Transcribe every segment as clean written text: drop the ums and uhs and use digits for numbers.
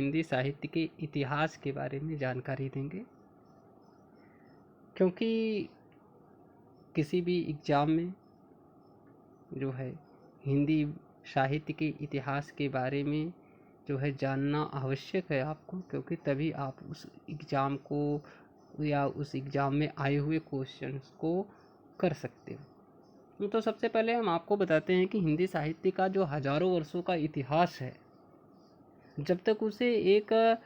हिंदी साहित्य के इतिहास के बारे में जानकारी देंगे, क्योंकि किसी भी एग्ज़ाम में जो है हिंदी साहित्य के इतिहास के बारे में जो है जानना आवश्यक है आपको, क्योंकि तभी आप उस एग्ज़ाम को या उस एग्ज़ाम में आए हुए क्वेश्चंस को कर सकते हो। तो सबसे पहले हम आपको बताते हैं कि हिंदी साहित्य का जो हज़ारों वर्षों का इतिहास है, जब तक उसे एक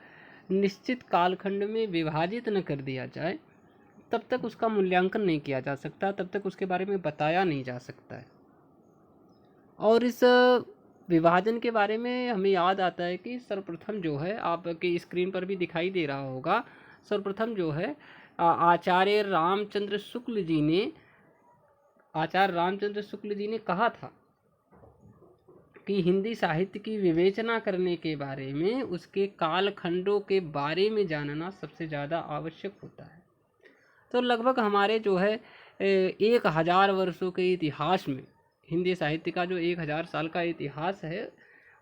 निश्चित कालखंड में विभाजित न कर दिया जाए तब तक उसका मूल्यांकन नहीं किया जा सकता, तब तक उसके बारे में बताया नहीं जा सकता है। और इस विभाजन के बारे में हमें याद आता है कि सर्वप्रथम जो है, आपके स्क्रीन पर भी दिखाई दे रहा होगा, सर्वप्रथम जो है आचार्य रामचंद्र शुक्ल जी ने कहा था कि हिंदी साहित्य की विवेचना करने के बारे में उसके कालखंडों के बारे में जानना सबसे ज़्यादा आवश्यक होता है। तो लगभग हमारे जो है 1000 वर्षों के इतिहास में, हिंदी साहित्य का जो 1000 साल का इतिहास है,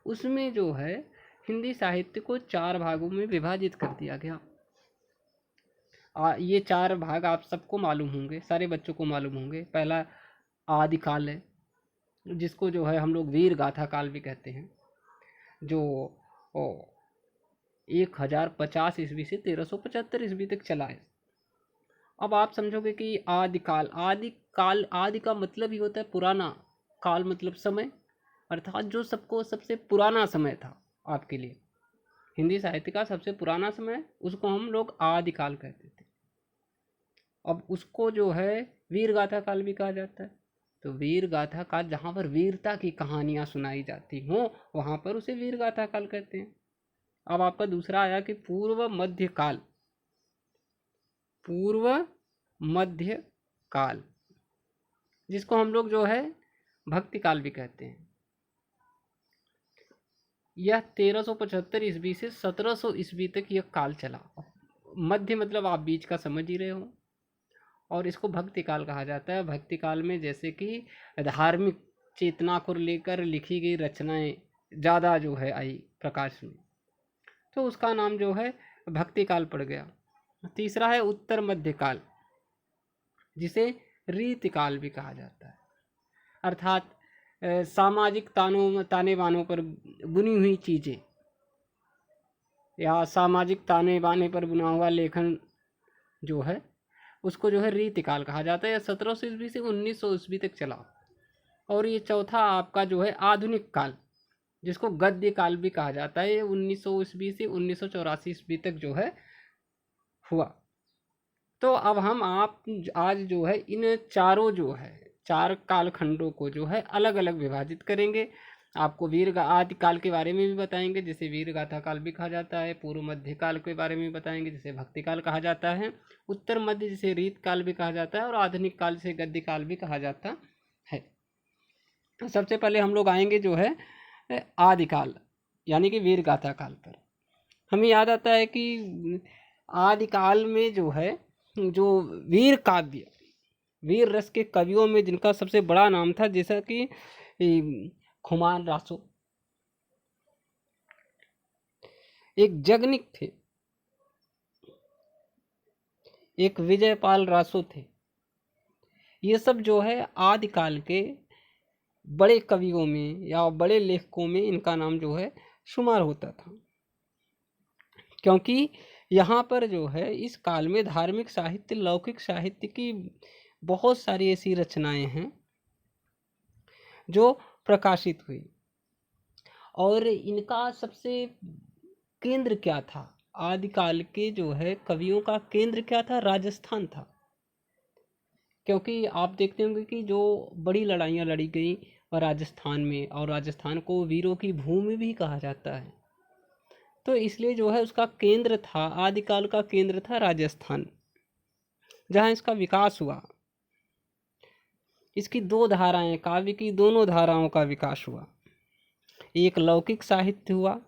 उसमें जो है हिंदी साहित्य को 4 भागों में विभाजित कर दिया गया। ये 4 भाग आप सबको मालूम होंगे, सारे बच्चों को मालूम होंगे। पहला आदिकाल है, जिसको जो है हम लोग वीर गाथा काल भी कहते हैं, जो 1050 ईस्वी से 1375 ईस्वी तक चला है। अब आप समझोगे कि आदिकाल, आदि का मतलब ही होता है पुराना, काल मतलब समय, अर्थात जो सबको सबसे पुराना समय था आपके लिए, हिंदी साहित्य का सबसे पुराना समय, उसको हम लोग आदिकाल कहते थे। अब उसको जो है वीर गाथा काल भी कहा जाता है। तो वीर गाथा काल, जहाँ पर वीरता की कहानियाँ सुनाई जाती हों, वहाँ पर उसे वीर गाथा काल कहते हैं। अब आपका दूसरा आया कि पूर्व मध्य काल, जिसको हम लोग जो है भक्ति काल भी कहते हैं। यह 1375 ईस्वी से 1700 ईस्वी तक यह काल चला। मध्य मतलब आप बीच का समझ ही रहे हो। और इसको भक्ति काल कहा जाता है। भक्ति काल में जैसे कि धार्मिक चेतना को लेकर लिखी गई रचनाएं ज़्यादा जो है आई प्रकाश में, तो उसका नाम जो है भक्ति काल पड़ गया। तीसरा है उत्तर मध्य काल, जिसे रीति काल भी कहा जाता है, अर्थात सामाजिक ताने बानों पर बुनी हुई चीज़ें या सामाजिक ताने बाने पर बुना हुआ लेखन जो है, उसको जो है रीति काल कहा जाता है। 1700 ईस्वी से 1900 ईस्वी तक चला। और ये चौथा आपका जो है आधुनिक काल, जिसको गद्य काल भी कहा जाता है, ये 1900 ईस्वी से 1984 ईस्वी तक जो है हुआ। तो अब हम आज जो है इन चारों जो है 4 कालखंडों को जो है अलग अलग विभाजित करेंगे। आपको आदि काल के बारे में भी बताएंगे, जिसे वीर गाथा काल भी कहा जाता है। पूर्व मध्य काल के बारे में भी बताएंगे, जिसे भक्ति काल कहा जाता है। उत्तर मध्य, जिसे रीत काल भी कहा जाता है। और आधुनिक काल, जिसे गद्य काल भी कहा जाता है। सबसे पहले हम लोग आएंगे जो है आदिकाल, यानी कि वीर गाथा काल पर। हमें याद आता है कि आदिकाल में जो है, जो वीर काव्य, वीर रस के कवियों में जिनका सबसे बड़ा नाम था, जैसा कि खुमान रासो एक जगनिक थे, एक विजयपाल रासो थे। ये सब जो है आदिकाल के बड़े कवियों में या बड़े लेखकों में इनका नाम जो है शुमार होता था, क्योंकि यहाँ पर जो है इस काल में धार्मिक साहित्य, लौकिक साहित्य की बहुत सारी ऐसी रचनाएं हैं जो प्रकाशित हुई। और इनका सबसे केंद्र क्या था? आदिकाल के जो है कवियों का केंद्र क्या था? राजस्थान था। क्योंकि आप देखते होंगे कि जो बड़ी लड़ाइयाँ लड़ी गई वह राजस्थान में, और राजस्थान को वीरों की भूमि भी कहा जाता है। तो इसलिए जो है उसका केंद्र था, आदिकाल का केंद्र था राजस्थान, जहाँ इसका विकास हुआ। इसकी 2 धाराएं, काव्य की दोनों धाराओं का विकास हुआ। एक लौकिक साहित्य हुआ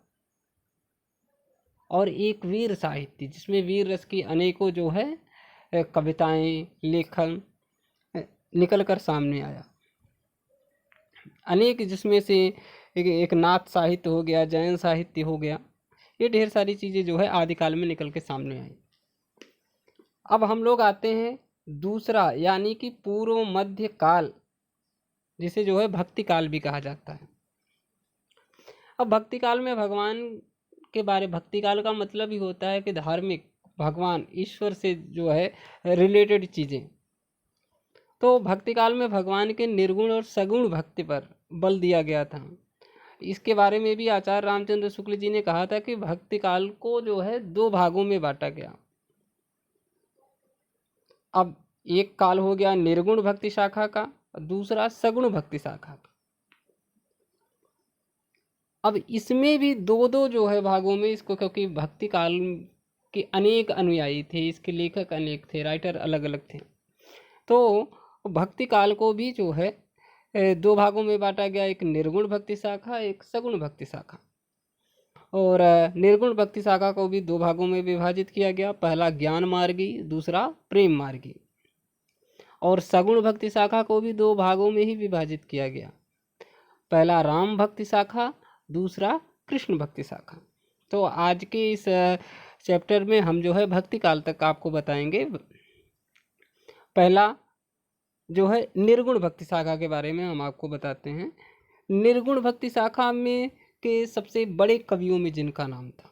और एक वीर साहित्य, जिसमें वीर रस की अनेकों जो है कविताएं, लेखन निकल कर सामने आया। अनेक, जिसमें से एक नाथ साहित्य हो गया, जैन साहित्य हो गया, ये ढेर सारी चीज़ें जो है आदिकाल में निकल के सामने आई। अब हम लोग आते हैं दूसरा, यानी कि पूर्व मध्य काल, जिसे जो है भक्ति काल भी कहा जाता है। अब भक्ति काल में भगवान के बारे, भक्ति काल का मतलब ही होता है कि धार्मिक, भगवान ईश्वर से जो है रिलेटेड चीज़ें। तो भक्ति काल में भगवान के निर्गुण और सगुण भक्ति पर बल दिया गया था। इसके बारे में भी आचार्य रामचंद्र शुक्ल जी ने कहा था कि भक्ति काल को जो है 2 भागों में बांटा गया। अब एक काल हो गया निर्गुण भक्ति शाखा का, दूसरा सगुण भक्ति शाखा का। अब इसमें भी 2-2 जो है भागों में इसको, क्योंकि भक्ति काल के अनेक अनुयायी थे, इसके लेखक अनेक थे, राइटर अलग अलग थे, तो भक्ति काल को भी जो है 2 भागों में बांटा गया, एक निर्गुण भक्ति शाखा, एक सगुण भक्ति शाखा। और निर्गुण भक्ति शाखा को भी 2 भागों में विभाजित किया गया, पहला ज्ञान मार्गी, दूसरा प्रेम मार्गी। और सगुण भक्ति शाखा को भी 2 भागों में ही विभाजित किया गया, पहला राम भक्ति शाखा, दूसरा कृष्ण भक्ति शाखा। तो आज के इस चैप्टर में हम जो है भक्ति काल तक आपको बताएंगे। पहला जो है निर्गुण भक्ति शाखा के बारे में हम आपको बताते हैं। निर्गुण भक्ति शाखा में के सबसे बड़े कवियों में जिनका नाम था,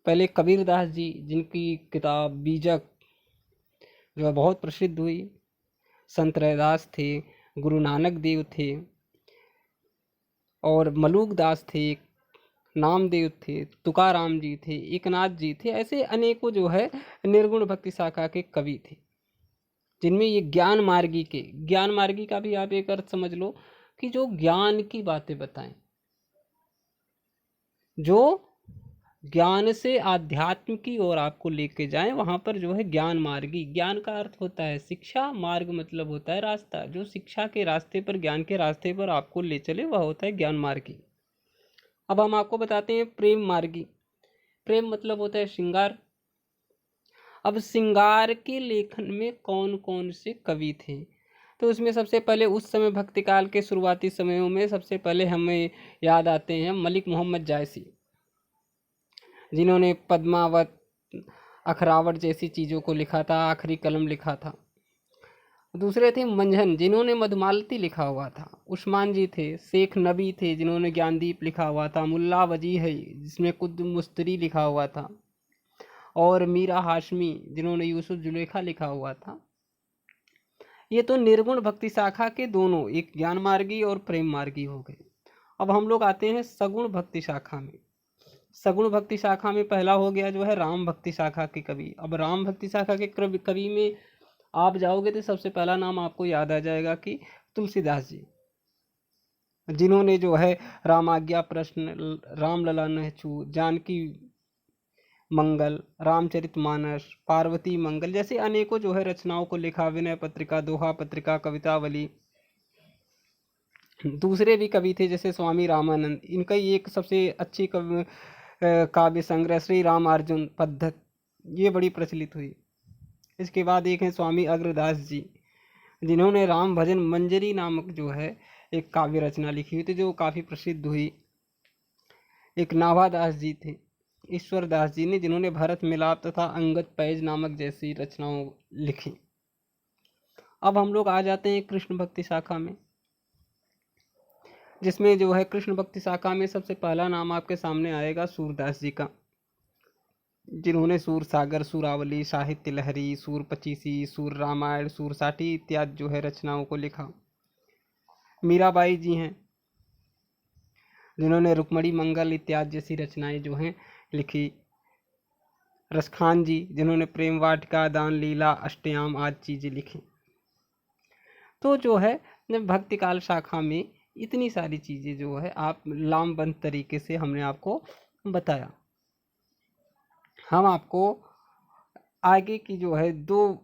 पहले कबीरदास जी, जिनकी किताब बीजक जो है बहुत प्रसिद्ध हुई, संत रैदास थे, गुरु नानक देव थे, और मलूक दास थे, नामदेव थे, तुकाराम जी थे, एकनाथ जी थे, ऐसे अनेकों जो है निर्गुण भक्ति शाखा के कवि थे, जिनमें ये ज्ञान मार्गी का भी आप एक अर्थ समझ लो कि जो ज्ञान की बातें बताएं, जो ज्ञान से आध्यात्म की ओर आपको लेके जाएं, वहां पर जो है ज्ञान मार्गी। ज्ञान का अर्थ होता है शिक्षा, मार्ग मतलब होता है रास्ता। जो शिक्षा के रास्ते पर, ज्ञान के रास्ते पर आपको ले चले, वह होता है ज्ञान मार्गी। अब हम आपको बताते हैं प्रेम मार्गी। प्रेम मतलब होता है श्रृंगार। अब श्रृंगार के लेखन में कौन कौन से कवि थे, तो उसमें सबसे पहले उस समय भक्ति काल के शुरुआती समयों में सबसे पहले हमें याद आते हैं मलिक मोहम्मद जायसी, जिन्होंने पद्मावत, अखरावट जैसी चीज़ों को लिखा था, आखिरी कलम लिखा था। दूसरे थे मंझन, जिन्होंने मधुमालती लिखा हुआ था। उस्मान जी थे, शेख नबी थे, जिन्होंने ज्ञानदीप लिखा हुआ था। मुल्ला वजीह है, जिसमें कुतुब मुस्तरी लिखा हुआ था। और मीरा हाशमी, जिन्होंने यूसुफ जुलेखा लिखा हुआ था। ये तो निर्गुण भक्ति शाखा के दोनों, एक ज्ञान मार्गी और प्रेम मार्गी हो गए। अब हम लोग आते हैं सगुण भक्ति शाखा में। सगुण भक्ति शाखा में पहला हो गया जो है राम भक्ति शाखा के कवि। अब राम भक्ति शाखा के कवि में आप जाओगे तो सबसे पहला नाम आपको याद आ जाएगा कि तुलसीदास जी, जिन्होंने जो है रामाज्ञा प्रश्न, रामलला नहचू, जानकी मंगल, रामचरितमानस, पार्वती मंगल जैसे अनेकों जो है रचनाओं को लिखा। विनय पत्रिका, दोहा पत्रिका, कवितावली। दूसरे भी कवि थे जैसे स्वामी रामानंद, इनका एक सबसे अच्छी काव्य संग्रह श्री रामार्जुन पद्धत, ये बड़ी प्रचलित हुई। इसके बाद एक है स्वामी अग्रदास जी, जिन्होंने राम भजन मंजरी नामक जो है एक काव्य रचना लिखी हुई थी, जो काफ़ी प्रसिद्ध हुई। एक नाभादास जी थे, ईश्वर दास जी ने, जिन्होंने भरत मिलाप तथा अंगद पैज नामक जैसी रचनाओं लिखी। अब हम लोग आ जाते हैं कृष्ण भक्ति शाखा में, जिसमें जो है कृष्ण भक्ति शाखा में सबसे पहला नाम आपके सामने आएगा सूरदास जी का, जिन्होंने सूर सागर, सूरावली, साहित्य लहरी, सूर पचीसी, सूर रामायण, सूर साठी इत्यादि जो है रचनाओं को लिखा। मीराबाई जी हैं, जिन्होंने रुक्मणी मंगल इत्यादि जैसी रचनाएं जो हैं लिखी। रसखान जी, जिन्होंने प्रेम वाटिका, दान लीला, अष्टयाम आदि चीज़ें लिखी। तो जो है भक्ति काल शाखा में इतनी सारी चीज़ें जो है आप लामबंद तरीके से हमने आपको बताया। हम आपको आगे की जो है 2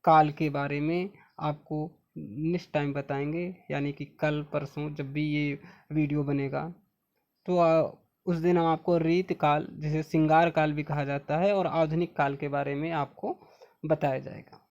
काल के बारे में आपको नेक्स्ट टाइम बताएंगे, यानी कि कल परसों जब भी ये वीडियो बनेगा, तो उस दिन हम आपको रीत काल, जिसे श्रृंगार काल भी कहा जाता है, और आधुनिक काल के बारे में आपको बताया जाएगा।